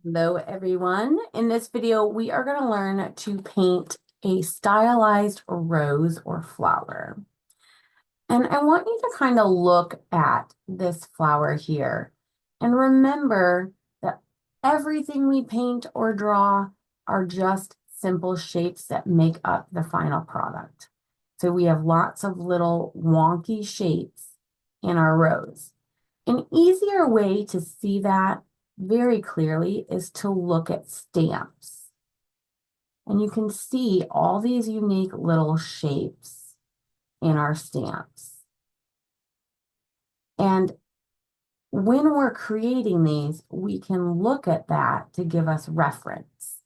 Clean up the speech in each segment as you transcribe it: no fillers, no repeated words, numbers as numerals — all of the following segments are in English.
Hello, everyone. In this video, we are going to learn to paint a stylized rose or flower. And I want you to kind of look at this flower here and remember that everything we paint or draw are just simple shapes that make up the final product. So we have lots of little wonky shapes in our rose. An easier way to see that very clearly is to look at stamps. And you can see all these unique little shapes in our stamps. And when we're creating these, we can look at that to give us reference.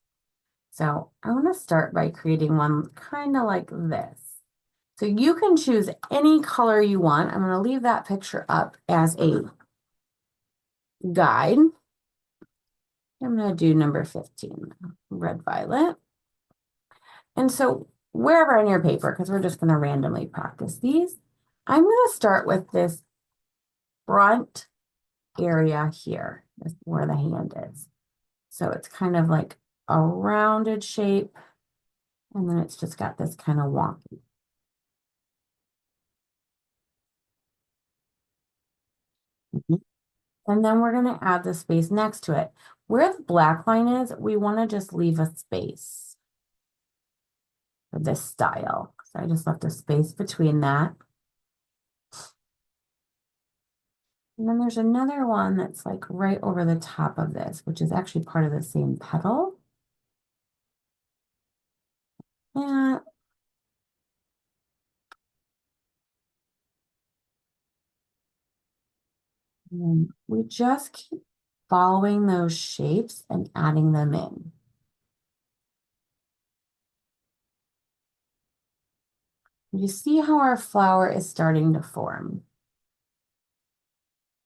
So I want to start by creating one kind of like this. So you can choose any color you want. I'm going to leave that picture up as a guide. I'm going to do number 15, red violet. And so wherever on your paper, because we're just going to randomly practice these, I'm going to start with this front area here, where the hand is. So it's kind of like a rounded shape, and then it's just got this kind of wonky. And then we're going to add the space next to it. Where the black line is, we want to just leave a space for this style. So I just left a space between that. And then there's another one that's like right over the top of this, which is actually part of the same petal. And then we just keep following those shapes and adding them in. You see how our flower is starting to form.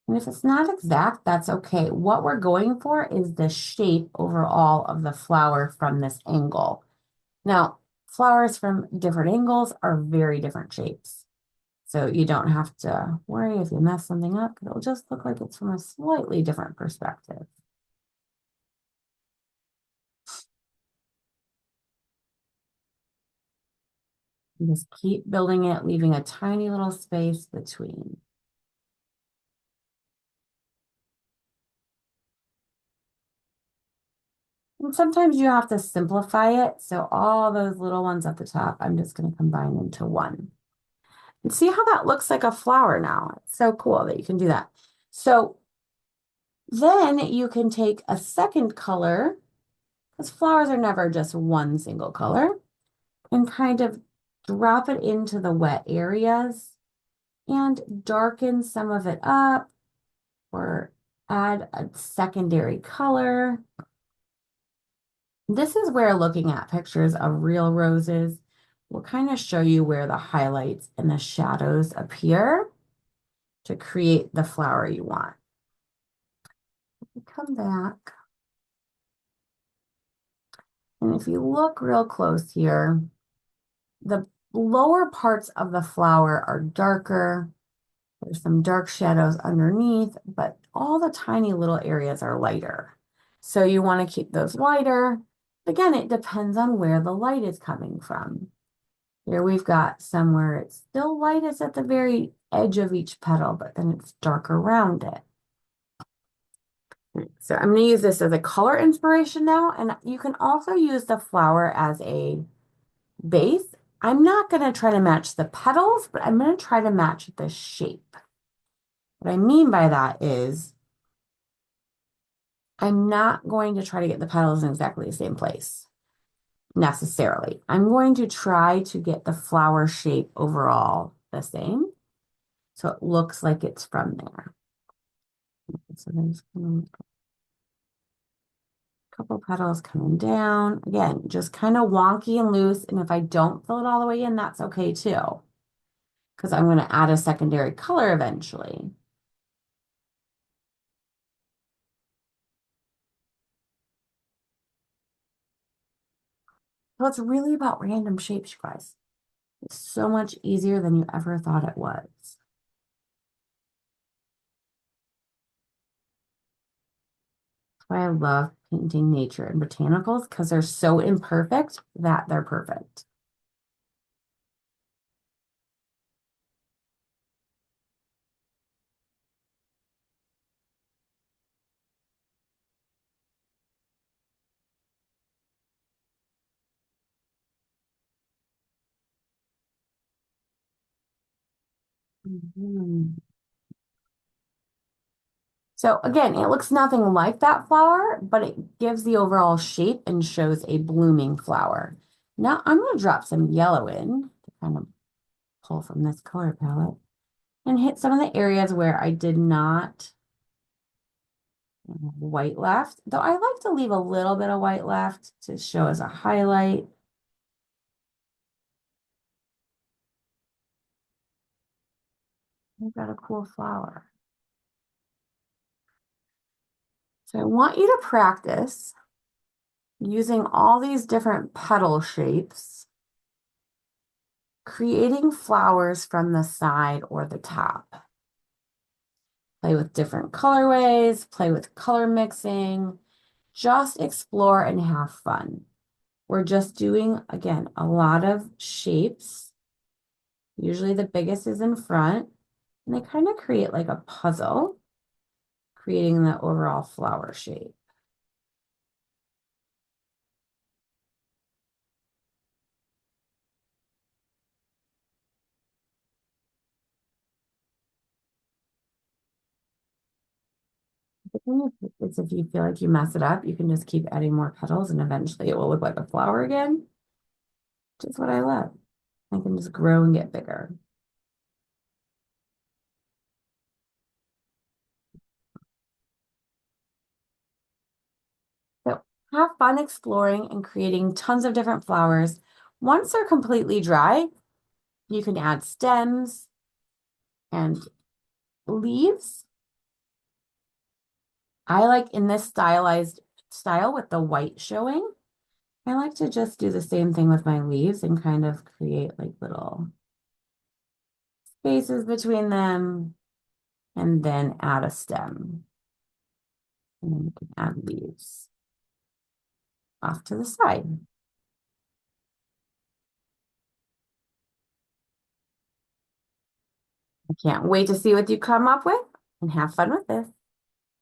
And if it's not exact, that's okay. What we're going for is the shape overall of the flower from this angle. Now, flowers from different angles are very different shapes. So you don't have to worry if you mess something up, it'll just look like it's from a slightly different perspective. You just keep building it, leaving a tiny little space between. And sometimes you have to simplify it. So all those little ones at the top, I'm just going to combine into one. And see how that looks like a flower now. It's so cool that you can do that. So then you can take a second color, because flowers are never just one single color, and kind of drop it into the wet areas and darken some of it up or add a secondary color. This is where looking at pictures of real roses will kind of show you where the highlights and the shadows appear to create the flower you want. Come back. And if you look real close here, the lower parts of the flower are darker. There's some dark shadows underneath, but all the tiny little areas are lighter. So you want to keep those lighter. Again, it depends on where the light is coming from. Here we've got somewhere it's still light, it's at the very edge of each petal, but then it's darker around it. So I'm going to use this as a color inspiration now, and you can also use the flower as a base. I'm not going to try to match the petals, but I'm going to try to match the shape. What I mean by that is I'm not going to try to get the petals in exactly the same place necessarily. I'm going to try to get the flower shape overall the same, so it looks like it's from there. So there's a couple petals coming down. Again, just kind of wonky and loose, and if I don't fill it all the way in, that's okay too, because I'm going to add a secondary color eventually. So it's really about random shapes, you guys. It's so much easier than you ever thought it was. why I love painting nature and botanicals because they're so imperfect that they're perfect. Mhm. So again, it looks nothing like that flower, but it gives the overall shape and shows a blooming flower. Now I'm going to drop some yellow in to kind of pull from this color palette and hit some of the areas where I did not have white left, though I like to leave a little bit of white left to show as a highlight. I've got a cool flower. So I want you to practice using all these different petal shapes, creating flowers from the side or the top. Play with different colorways, play with color mixing, just explore and have fun. We're just doing, again, a lot of shapes. Usually the biggest is in front, and they kind of create like a puzzle, creating the overall flower shape. The thing is if you feel like you mess it up, you can just keep adding more petals and eventually it will look like a flower again, which is what I love. I can just grow and get bigger. So have fun exploring and creating tons of different flowers. Once they're completely dry, you can add stems and leaves. I like in this stylized style with the white showing, I like to just do the same thing with my leaves and kind of create like little spaces between them and then add a stem. And then you can add leaves off to the side. I can't wait to see what you come up with and have fun with this.